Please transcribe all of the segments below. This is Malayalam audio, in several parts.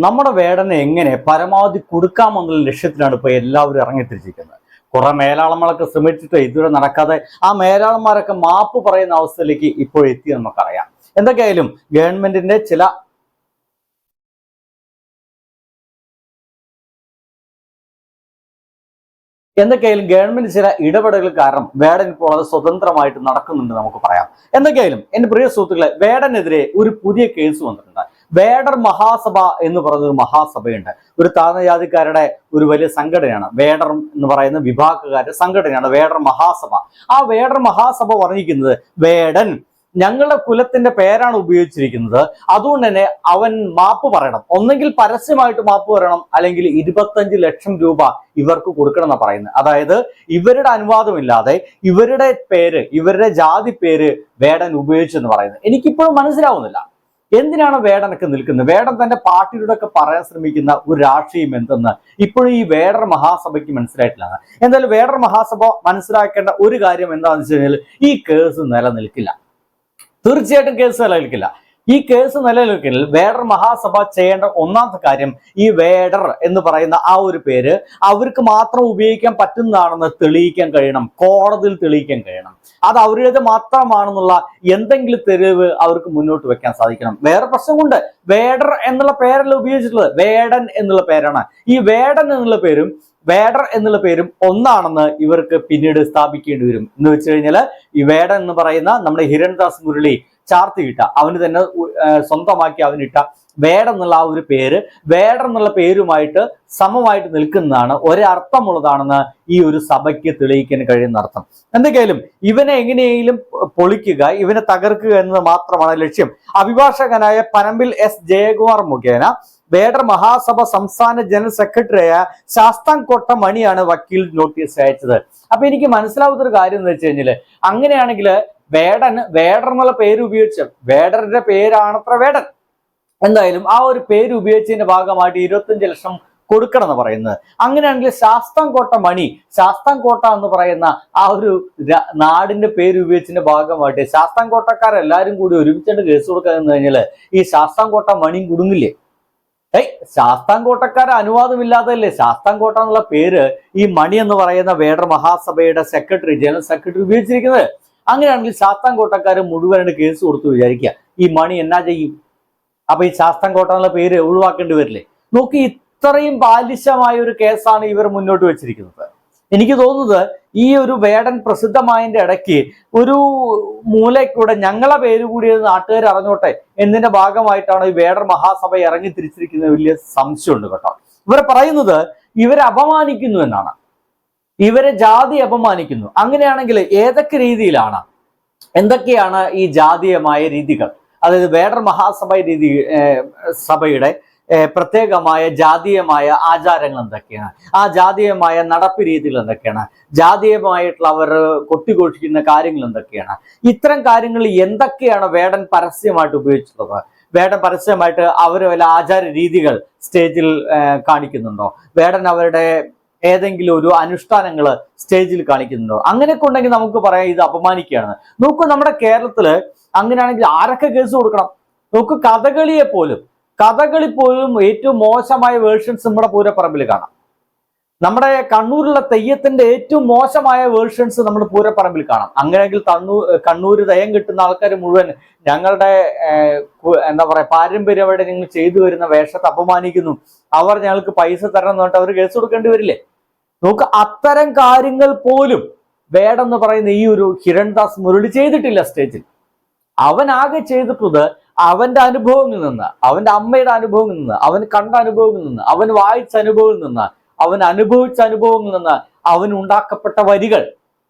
നമ്മുടെ വേടനെ എങ്ങനെ പരമാവധി കൊടുക്കാമെന്നുള്ള ലക്ഷ്യത്തിലാണ് ഇപ്പൊ എല്ലാവരും ഇറങ്ങിത്തിരിച്ചിരിക്കുന്നത്. കുറെ മേലാളന്മാരൊക്കെ ശ്രമിച്ചിട്ട് ഇതുവരെ നടക്കാതെ ആ മേലാളന്മാരൊക്കെ മാപ്പ് പറയുന്ന അവസ്ഥയിലേക്ക് ഇപ്പോൾ എത്തി നമുക്കറിയാം. എന്തൊക്കെയായാലും ഗവൺമെന്റിന്റെ ചില ഗവൺമെന്റ് ചില ഇടപെടലുകൾ കാരണം വേടൻ ഇപ്പോൾ അത് സ്വതന്ത്രമായിട്ട് നടക്കുന്നുണ്ട് നമുക്ക് പറയാം. എന്തൊക്കെയായാലും എന്റെ പ്രിയ സുഹൃത്തുക്കളെ, വേടനെതിരെ ഒരു പുതിയ കേസ് വന്നിട്ടുണ്ട്. വേടർ മഹാസഭ എന്ന് പറയുന്ന ഒരു മഹാസഭയുണ്ട്. ഒരു താഴ്ന്ന ജാതിക്കാരുടെ ഒരു വലിയ സംഘടനയാണ്. വേടർ എന്ന് പറയുന്ന വിഭാഗക്കാരുടെ സംഘടനയാണ് വേടർ മഹാസഭ. ആ വേടർ മഹാസഭ പറഞ്ഞിരിക്കുന്നത്, വേടൻ ഞങ്ങളുടെ കുലത്തിന്റെ പേരാണ് ഉപയോഗിച്ചിരിക്കുന്നത്, അതുകൊണ്ട് തന്നെ അവൻ മാപ്പ് പറയണം. ഒന്നെങ്കിൽ പരസ്യമായിട്ട് മാപ്പ് പറയണം, അല്ലെങ്കിൽ 25 ലക്ഷം രൂപ ഇവർക്ക് കൊടുക്കണം എന്നാണ് പറയുന്നത്. അതായത് ഇവരുടെ അനുവാദമില്ലാതെ ഇവരുടെ പേര്, ഇവരുടെ ജാതി പേര് വേടൻ ഉപയോഗിച്ചെന്ന് പറയുന്നത് എനിക്കിപ്പോഴും മനസ്സിലാവുന്നില്ല. എന്തിനാണ് വേടനൊക്കെ നിൽക്കുന്നത്? വേടൻ തന്റെ പാർട്ടിയുടെ ഒക്കെ പറയാൻ ശ്രമിക്കുന്ന ഒരു രാഷ്ട്രീയം എന്തെന്ന് ഇപ്പോഴും ഈ വേടർ മഹാസഭയ്ക്ക് മനസ്സിലായിട്ടില്ല. എന്തായാലും വേടർ മഹാസഭ മനസ്സിലാക്കേണ്ട ഒരു കാര്യം എന്താണെന്ന് വെച്ച് കഴിഞ്ഞാൽ, ഈ കേസ് നിലനിൽക്കില്ല. തീർച്ചയായിട്ടും കേസ് നിലനിൽക്കില്ല. ഈ കേസ് നിലനിൽക്കൽ വേടർ മഹാസഭ ചെയ്യേണ്ട ഒന്നാമത്തെ കാര്യം, ഈ വേടർ എന്ന് പറയുന്ന ആ ഒരു പേര് അവർക്ക് മാത്രം ഉപയോഗിക്കാൻ പറ്റുന്നതാണെന്ന് തെളിയിക്കാൻ കഴിയണം, കോടതിയിൽ തെളിയിക്കാൻ കഴിയണം. അത് അവരുടേത് മാത്രമാണെന്നുള്ള എന്തെങ്കിലും തെളിവ് അവർക്ക് മുന്നോട്ട് വെക്കാൻ സാധിക്കണം. വേറെ പ്രശ്നമുണ്ട്. വേടർ എന്നുള്ള പേരല്ല ഉപയോഗിച്ചിട്ടുള്ളത്, വേടൻ എന്നുള്ള പേരാണ്. ഈ വേടൻ എന്നുള്ള പേരും വേടർ എന്നുള്ള പേരും ഒന്നാണെന്ന് ഇവർക്ക് പിന്നീട് സ്ഥാപിക്കേണ്ടി വരും. എന്ന് വെച്ച് കഴിഞ്ഞാൽ ഈ വേടൻ എന്ന് പറയുന്ന നമ്മുടെ ഹിരൺദാസ് മുരളി ചാർത്തിയിട്ട, അവന് തന്നെ സ്വന്തമാക്കി അവനിട്ട വേടൻ എന്നുള്ള ആ ഒരു പേര് വേടർ എന്നുള്ള പേരുമായിട്ട് സമമായിട്ട് നിൽക്കുന്നതാണ്, ഒരർത്ഥമുള്ളതാണെന്ന് ഈ ഒരു സഭയ്ക്ക് തെളിയിക്കാൻ കഴിയുന്ന അർത്ഥം. എന്തൊക്കെയായാലും ഇവനെ എങ്ങനെയെങ്കിലും പൊളിക്കുക, ഇവനെ തകർക്കുക എന്നത് മാത്രമാണ് ലക്ഷ്യം. അഭിഭാഷകനായ പനമ്പിൽ എസ് ജയകുമാർ മുഖേന വേടർ മഹാസഭ സംസ്ഥാന ജനറൽ സെക്രട്ടറിയായ ശാസ്താംകോട്ട മണിയാണ് വക്കീൽ നോട്ടീസ് അയച്ചത്. അപ്പൊ എനിക്ക് മനസ്സിലാവുന്ന ഒരു കാര്യം എന്ന് വെച്ച് കഴിഞ്ഞാല്, അങ്ങനെയാണെങ്കിൽ വേടർ എന്നുള്ള പേര് ഉപയോഗിച്ച്, വേടറിന്റെ പേരാണത്ര വേടൻ, എന്തായാലും ആ ഒരു പേര് ഉപയോഗിച്ചതിന്റെ ഭാഗമായിട്ട് 25 ലക്ഷം കൊടുക്കണം എന്ന് പറയുന്നത്. അങ്ങനെയാണെങ്കിൽ ശാസ്താംകോട്ട മണി, ശാസ്താംകോട്ട എന്ന് പറയുന്ന ആ ഒരു നാടിന്റെ പേര് ഉപയോഗിച്ചതിന്റെ ഭാഗമായിട്ട് ശാസ്താംകോട്ടക്കാരെല്ലാരും കൂടി ഒരുമിച്ചുകൊണ്ട് കേസ് കൊടുക്കുക എന്ന് കഴിഞ്ഞാൽ ഈ ശാസ്താംകോട്ട മണിയും കുടുങ്ങില്ലേ? ശാസ്താംകോട്ടക്കാരെ അനുവാദമില്ലാതല്ലേ ശാസ്താംകോട്ട എന്നുള്ള പേര് ഈ മണി എന്ന് പറയുന്ന വേടർ മഹാസഭയുടെ സെക്രട്ടറി, ജനറൽ സെക്രട്ടറി ഉപയോഗിച്ചിരിക്കുന്നത്. അങ്ങനെയാണെങ്കിൽ ശാസ്താംകോട്ടക്കാര് മുഴുവനായിട്ട് കേസ് കൊടുത്തു വിചാരിക്കുക, ഈ മണി എന്നാ ചെയ്യും? അപ്പൊ ഈ ശാസ്താംകോട്ട എന്നുള്ള പേര് ഒഴിവാക്കേണ്ടി വരില്ലേ? നോക്കി, ഇത്രയും ബാലിശമായ ഒരു കേസാണ് ഇവർ മുന്നോട്ട് വെച്ചിരിക്കുന്നത്. എനിക്ക് തോന്നുന്നത് ഈ ഒരു വേടൻ പ്രസിദ്ധമായതിന്റെ ഇടയ്ക്ക് ഒരു മൂലയ്ക്കൂടെ ഞങ്ങളെ പേര് കൂടി നാട്ടുകാർ അറിഞ്ഞോട്ടെ എന്നതിന്റെ ഭാഗമായിട്ടാണ് ഈ വേടർ മഹാസഭ ഇറങ്ങി തിരിച്ചിരിക്കുന്നത്. വലിയ സംശയമുണ്ട് കേട്ടോ. ഇവരെ പറയുന്നത് ഇവരെ അപമാനിക്കുന്നു എന്നാണ്, ഇവരെ ജാതി അപമാനിക്കുന്നു. അങ്ങനെയാണെങ്കിൽ ഏതൊക്കെ രീതിയിലാണ്, എന്തൊക്കെയാണ് ഈ ജാതീയമായ രീതികൾ? അതായത് വേടർ മഹാസഭ രീതി സഭയുടെ പ്രത്യേകമായ ജാതീയമായ ആചാരങ്ങൾ എന്തൊക്കെയാണ്, ആ ജാതീയമായ നടപ്പ് രീതികൾ എന്തൊക്കെയാണ്, ജാതീയമായിട്ടുള്ള അവർ കൊട്ടിഘോഷിക്കുന്ന കാര്യങ്ങൾ എന്തൊക്കെയാണ്, ഇത്തരം കാര്യങ്ങൾ എന്തൊക്കെയാണ് വേടൻ പരസ്യമായിട്ട് ഉപയോഗിച്ചിട്ടുള്ളത്? വേടൻ പരസ്യമായിട്ട് അവർ വല്ല ആചാര രീതികൾ സ്റ്റേജിൽ കാണിക്കുന്നുണ്ടോ? വേടൻ അവരുടെ ഏതെങ്കിലും ഒരു അനുഷ്ഠാനങ്ങൾ സ്റ്റേജിൽ കാണിക്കുന്നുണ്ടോ? അങ്ങനെയൊക്കെ ഉണ്ടെങ്കിൽ നമുക്ക് പറയാം ഇത് അപമാനിക്കുകയാണ്. നോക്കൂ, നമ്മുടെ കേരളത്തില് അങ്ങനെയാണെങ്കിൽ ആരൊക്കെ കേസ് കൊടുക്കണം? നോക്കൂ, കഥകളി പോലും ഏറ്റവും മോശമായ വേർഷൻസ് നമ്മുടെ പൂരപ്പറമ്പിൽ കാണാം. നമ്മുടെ കണ്ണൂരിലുള്ള തെയ്യത്തിന്റെ ഏറ്റവും മോശമായ വേർഷൻസ് നമ്മുടെ പൂരപ്പറമ്പിൽ കാണാം. അങ്ങനെയെങ്കിൽ കണ്ണൂര് തെയ്യം കിട്ടുന്ന ആൾക്കാർ മുഴുവൻ ഞങ്ങളുടെ എന്താ പറയാ പാരമ്പര്യമായിട്ട് നിങ്ങൾ ചെയ്തു വരുന്ന വേഷത്തെ അപമാനിക്കുന്നു, അവർ ഞങ്ങൾക്ക് പൈസ തരണം എന്ന് പറഞ്ഞിട്ട് അവർ കേസ് കൊടുക്കേണ്ടി വരില്ലേ? നോക്ക്, അത്തരം കാര്യങ്ങൾ പോലും വേടെന്ന് പറയുന്ന ഈ ഒരു ഹിരൺദാസ് മുരളി ചെയ്തിട്ടില്ല സ്റ്റേജിൽ. അവൻ ആകെ ചെയ്തിട്ടുള്ളത് അവന്റെ അനുഭവങ്ങളിൽ നിന്ന്, അവന്റെ അമ്മയുടെ അനുഭവങ്ങളിൽ നിന്ന്, അവൻ കണ്ട അനുഭവങ്ങളിൽ നിന്ന്, അവൻ വായിച്ച അനുഭവങ്ങളിൽ നിന്ന്, അവൻ അനുഭവിച്ച അനുഭവങ്ങളിൽ നിന്ന് അവൻ ഉണ്ടാക്കപ്പെട്ട വരികൾ.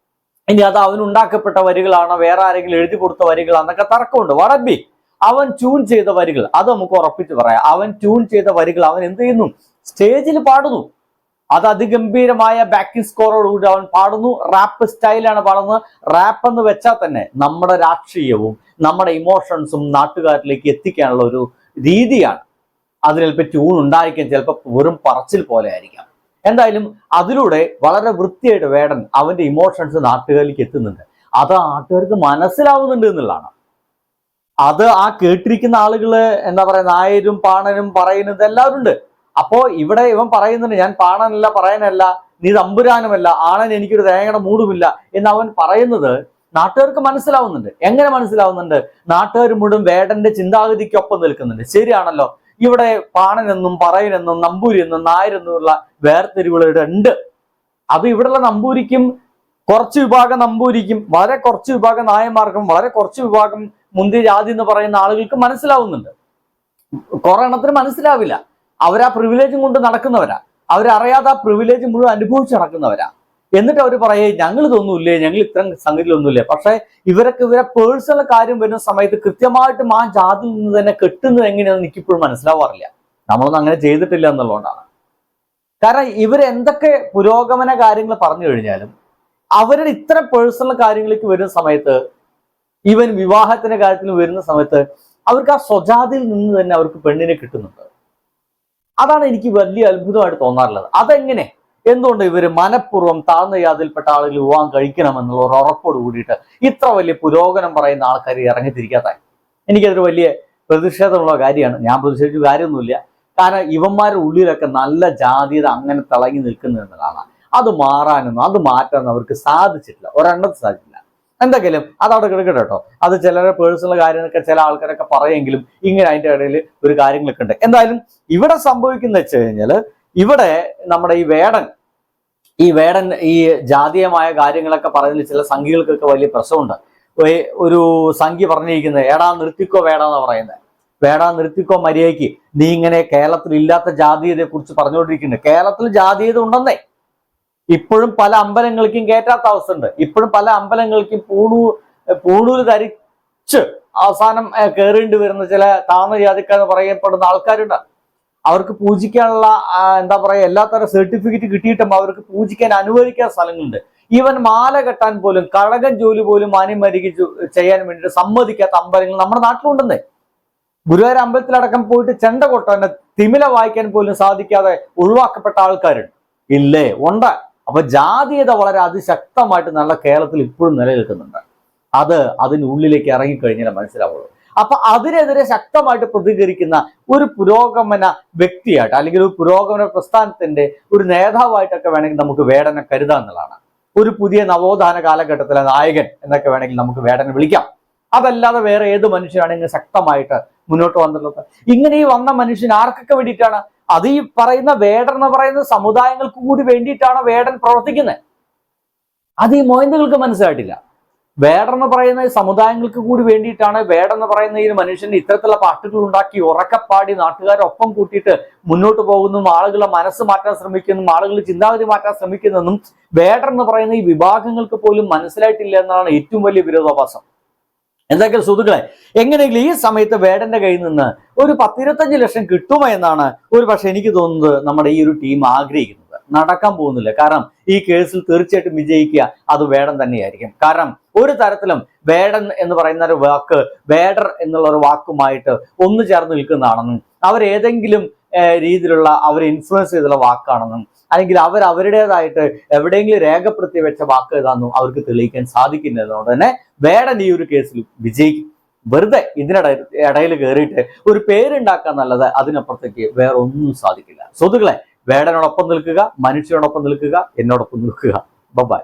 ഇനി അത് അവൻ ഉണ്ടാക്കപ്പെട്ട വരികളാണോ വേറെ ആരെങ്കിലും എഴുതി കൊടുത്ത വരികളാണെന്നൊക്കെ തർക്കമുണ്ട്. വടബി അവൻ ട്യൂൺ ചെയ്ത വരികൾ, അത് നമുക്ക് ഉറപ്പിച്ച് പറയാം. അവൻ ട്യൂൺ ചെയ്ത വരികൾ അവൻ എന്ത് ചെയ്യുന്നു? സ്റ്റേജിൽ പാടുന്നു. അത് അതിഗംഭീരമായ ബാക്കിംഗ് സ്കോറോടുകൂടി അവൻ പാടുന്നു. റാപ്പ് സ്റ്റൈലാണ് പാടുന്നത്. റാപ്പ് എന്ന് വെച്ചാൽ തന്നെ നമ്മുടെ രാഷ്ട്രീയവും നമ്മുടെ ഇമോഷൻസും നാട്ടുകാരിലേക്ക് എത്തിക്കാനുള്ള ഒരു രീതിയാണ്. അതിന് ചിലപ്പോൾ ട്യൂൺ ഉണ്ടായിരിക്കാം, ചിലപ്പോൾ വെറും പറച്ചിൽ പോലെ ആയിരിക്കാം. എന്തായാലും അതിലൂടെ വളരെ വൃത്തിയായിട്ട് വേടൻ അവന്റെ ഇമോഷൻസ് നാട്ടുകാരിലേക്ക് എത്തുന്നുണ്ട്. അത് നാട്ടുകാർക്ക് മനസ്സിലാവുന്നുണ്ട് എന്നുള്ളതാണ്. അത് ആ കേട്ടിരിക്കുന്ന ആളുകള് എന്താ പറയാ, നായരും പാണനും പറയുന്നത് എല്ലാവരും ഉണ്ട്. അപ്പോ ഇവിടെ ഇവൻ പറയുന്നുണ്ട്, ഞാൻ പാണനല്ല, പറയാനല്ല, നീ തമ്പുരാനുമല്ല, ആണൻ എനിക്കൊരു തേങ്ങയുടെ മൂടുമില്ല എന്ന് അവൻ പറയുന്നത് നാട്ടുകാർക്ക് മനസ്സിലാവുന്നുണ്ട്. എങ്ങനെ മനസ്സിലാവുന്നുണ്ട്? നാട്ടുകാർ മുഴുവൻ വേടന്റെ ചിന്താഗതിക്കൊപ്പം നിൽക്കുന്നുണ്ട്. ശരിയാണല്ലോ, ഇവിടെ പാണനെന്നും പറയനെന്നും നമ്പൂരി എന്നും നായരെന്നുമുള്ള വേർതിരിവുകളുടെ ഉണ്ട്. അത് ഇവിടെയുള്ള നമ്പൂരിക്കും കുറച്ച് വിഭാഗം നമ്പൂരിക്കും, വളരെ കുറച്ച് വിഭാഗം നായന്മാർക്കും, വളരെ കുറച്ച് വിഭാഗം മുന്തിയ ജാതി എന്ന് പറയുന്ന ആളുകൾക്ക് മനസ്സിലാവുന്നുണ്ട്. കുറെ എണ്ണത്തിന് മനസ്സിലാവില്ല. അവരാ പ്രിവിലേജും കൊണ്ട് നടക്കുന്നവരാ, അവരറിയാതെ ആ പ്രിവിലേജ് മുഴുവൻ അനുഭവിച്ച് നടക്കുന്നവരാ. എന്നിട്ട് അവർ പറയേ ഞങ്ങൾ ഇതൊന്നുമില്ലേ, ഞങ്ങൾ ഇത്തരം സംഗതിയിലൊന്നുമില്ലേ. പക്ഷെ ഇവരെ പേഴ്സണൽ കാര്യം വരുന്ന സമയത്ത് കൃത്യമായിട്ടും ആ ജാതിയിൽ നിന്ന് തന്നെ കെട്ടുന്നത് എങ്ങനെയാണെന്ന് എനിക്കിപ്പോഴും മനസ്സിലാവാറില്ല. നമ്മളൊന്നും അങ്ങനെ ചെയ്തിട്ടില്ല എന്നുള്ളതുകൊണ്ടാണ്. കാരണം ഇവരെന്തൊക്കെ പുരോഗമന കാര്യങ്ങൾ പറഞ്ഞു കഴിഞ്ഞാലും അവരുടെ ഇത്തരം പേഴ്സണൽ കാര്യങ്ങളിലേക്ക് വരുന്ന സമയത്ത്, ഈവൻ വിവാഹത്തിന്റെ കാര്യത്തിൽ വരുന്ന സമയത്ത് അവർക്ക് ആ സ്വജാതിയിൽ നിന്ന് തന്നെ അവർക്ക് പെണ്ണിനെ കിട്ടുന്നുണ്ട്. അതാണ് എനിക്ക് വലിയ അത്ഭുതമായിട്ട് തോന്നാറുള്ളത്. അതെങ്ങനെ, എന്തുകൊണ്ട് ഇവര് മനഃപൂർവ്വം താഴ്ന്ന ജാതിയിൽപ്പെട്ട ആളുകൾ വിവാഹം കഴിക്കണമെന്നുള്ള ഒരു ഉറപ്പോട് കൂടിയിട്ട് ഇത്ര വലിയ പുരോഗമനം പറയുന്ന ആൾക്കാർ ഇറങ്ങിത്തിരിക്കാത്ത എനിക്കതൊരു വലിയ പ്രതിഷേധമുള്ള കാര്യമാണ്. ഞാൻ പ്രതിഷേധിച്ച കാര്യമൊന്നുമില്ല. കാരണം ഇവന്മാരുടെ ഉള്ളിലൊക്കെ നല്ല ജാതീയത അങ്ങനെ തിളങ്ങി നിൽക്കുന്നു എന്നതാണ്. അത് മാറാനൊന്നും അത് മാറ്റാനൊന്നും അവർക്ക് സാധിച്ചിട്ടില്ല, ഒരെണ്ണത്തിന് സാധിച്ചില്ല. എന്തെങ്കിലും അതവിടെ കിടക്കട്ടെ കേട്ടോ. അത് ചിലരുടെ പേഴ്സണൽ കാര്യങ്ങളൊക്കെ ചില ആൾക്കാരൊക്കെ പറയെങ്കിലും ഇങ്ങനെ അതിന്റെ ഇടയിൽ ഒരു കാര്യങ്ങളൊക്കെ ഉണ്ട്. എന്തായാലും ഇവിടെ സംഭവിക്കുന്ന വെച്ച് കഴിഞ്ഞാൽ, ഇവിടെ നമ്മുടെ ഈ വേടൻ ഈ ജാതീയമായ കാര്യങ്ങളൊക്കെ പറയുന്നതിൽ ചില സംഖ്യകൾക്കൊക്കെ വലിയ പ്രശ്നമുണ്ട്. ഒരു സംഖ്യ പറഞ്ഞിരിക്കുന്നത് ഏടാ നിർത്തിക്കോ വേടാന്ന് പറയുന്നത്. വേടാ നിർത്തിക്കോ മര്യാദയ്ക്ക്, നീ ഇങ്ങനെ കേരളത്തിൽ ഇല്ലാത്ത ജാതീയതയെ കുറിച്ച് പറഞ്ഞുകൊണ്ടിരിക്കുന്നത്. കേരളത്തിൽ ജാതീയത ഉണ്ടെന്നേ. ഇപ്പോഴും പല അമ്പലങ്ങൾക്കും കയറ്റാത്ത അവസ്ഥ ഉണ്ട്. ഇപ്പോഴും പല അമ്പലങ്ങൾക്കും പൂണൂര് ധരിച്ച് അവസാനം കയറേണ്ടി വരുന്ന ചില താഴ്ന്ന ജാതിക്കാരെന്ന് പറയപ്പെടുന്ന ആൾക്കാരുണ്ട്. അവർക്ക് പൂജിക്കാനുള്ള എന്താ പറയുക, എല്ലാത്തരം സർട്ടിഫിക്കറ്റ് കിട്ടിയിട്ടും അവർക്ക് പൂജിക്കാൻ അനുവദിക്കാത്ത സ്ഥലങ്ങളുണ്ട്. ഈവൻ മാല കെട്ടാൻ പോലും, കഴകൻ ജോലി പോലും മാന്യമരികെ ചെയ്യാൻ വേണ്ടിയിട്ട് സമ്മതിക്കാത്ത അമ്പലങ്ങൾ നമ്മുടെ നാട്ടിലുണ്ടെന്നേ. ഗുരുവായൂർ അമ്പലത്തിലടക്കം പോയിട്ട് ചെണ്ട കൊട്ടാൻ, തിമില വായിക്കാൻ പോലും സാധിക്കാതെ ഒഴിവാക്കപ്പെട്ട ആൾക്കാരുണ്ട്. ഇല്ലേ? ഉണ്ട്. അപ്പൊ ജാതീയത വളരെ അതിശക്തമായിട്ട് നല്ല കേരളത്തിൽ ഇപ്പോഴും നിലനിൽക്കുന്നുണ്ട്. അതിനുള്ളിലേക്ക് ഇറങ്ങിക്കഴിഞ്ഞാൽ മനസ്സിലാവുള്ളൂ. അപ്പൊ അതിനെതിരെ ശക്തമായിട്ട് പ്രതികരിക്കുന്ന ഒരു പുരോഗമന വ്യക്തിയായിട്ട്, അല്ലെങ്കിൽ ഒരു പുരോഗമന പ്രസ്ഥാനത്തിന്റെ ഒരു നേതാവായിട്ടൊക്കെ വേണമെങ്കിൽ നമുക്ക് വേടനെ കരുതാന്നുള്ളതാണ്. ഒരു പുതിയ നവോത്ഥാന കാലഘട്ടത്തിലെ നായകൻ എന്നൊക്കെ വേണമെങ്കിൽ നമുക്ക് വേടനെ വിളിക്കാം. അതല്ലാതെ വേറെ ഏത് മനുഷ്യനാണ് ഇങ്ങനെ ശക്തമായിട്ട് മുന്നോട്ട് വന്നിട്ടുള്ളത്? ഇങ്ങനെ ഈ വന്ന മനുഷ്യൻ ആർക്കൊക്കെ വേണ്ടിയിട്ടാണ്? അത് ഈ പറയുന്ന വേടൻ എന്ന് പറയുന്ന സമുദായങ്ങൾക്ക് കൂടി വേണ്ടിയിട്ടാണ് വേടൻ പ്രവർത്തിക്കുന്നത്. അത് ഈ മൊയ്ന്തകൾക്ക് മനസ്സിലായിട്ടില്ല. വേടൻ എന്ന് പറയുന്ന സമുദായങ്ങൾക്ക് കൂടി വേണ്ടിയിട്ടാണ് വേടൻ എന്ന് പറയുന്ന ഈ മനുഷ്യൻ ഇത്തരത്തിലുള്ള പാട്ടുകൾ ഉണ്ടാക്കി ഉറക്കപ്പാടി നാട്ടുകാരൊപ്പം കൂട്ടിയിട്ട് മുന്നോട്ട് പോകുന്നതും ആളുകളെ മനസ്സ് മാറ്റാൻ ശ്രമിക്കുന്നതും ആളുകളുടെ ചിന്താഗതി മാറ്റാൻ ശ്രമിക്കുന്നതും വേടൻ എന്ന് പറയുന്ന ഈ വിഭാഗങ്ങൾക്ക് പോലും മനസ്സിലായിട്ടില്ല എന്നതാണ് ഏറ്റവും വലിയ വിരോധാഭാസം. എന്തൊക്കെ സുഹൃത്തുക്കളെ, എങ്ങനെയെങ്കിലും ഈ സമയത്ത് വേടന്റെ കയ്യിൽ നിന്ന് ഒരു 10-25 ലക്ഷം കിട്ടുമോ എന്നാണ് ഒരു പക്ഷെ എനിക്ക് തോന്നുന്നത് നമ്മുടെ ഈ ഒരു ടീം ആഗ്രഹിക്കുന്നത്. നടക്കാൻ പോകുന്നില്ല. കാരണം ഈ കേസിൽ തീർച്ചയായിട്ടും വിജയിക്കുക അത് വേടൻ തന്നെയായിരിക്കും. കാരണം ഒരു തരത്തിലും വേടൻ എന്ന് പറയുന്ന ഒരു വാക്ക് വേടർ എന്നുള്ള ഒരു വാക്കുമായിട്ട് ഒന്നു ചേർന്ന് നിൽക്കുന്നതാണെന്നും അവരേതെങ്കിലും രീതിയിലുള്ള അവരെ ഇൻഫ്ലുവൻസ് ചെയ്തുള്ള വാക്കാണെന്നും അല്ലെങ്കിൽ അവരുടേതായിട്ട് എവിടെയെങ്കിലും രേഖപ്പെടുത്തി വെച്ച വാക്ക് ഏതാണെന്നും അവർക്ക് തെളിയിക്കാൻ സാധിക്കുന്നതുകൊണ്ട് തന്നെ വേടൻ ഈ ഒരു കേസിൽ വിജയിക്കും. വെറുതെ ഇടയിൽ കയറിയിട്ട് ഒരു പേരുണ്ടാക്കാൻ നല്ലത്, അതിനപ്പുറത്തേക്ക് വേറെ ഒന്നും സാധിക്കില്ല. സുഹൃത്തുക്കളെ, വേടനോടൊപ്പം നിൽക്കുക, മനുഷ്യനോടൊപ്പം നിൽക്കുക, എന്നോടൊപ്പം നിൽക്കുക. ബൈ.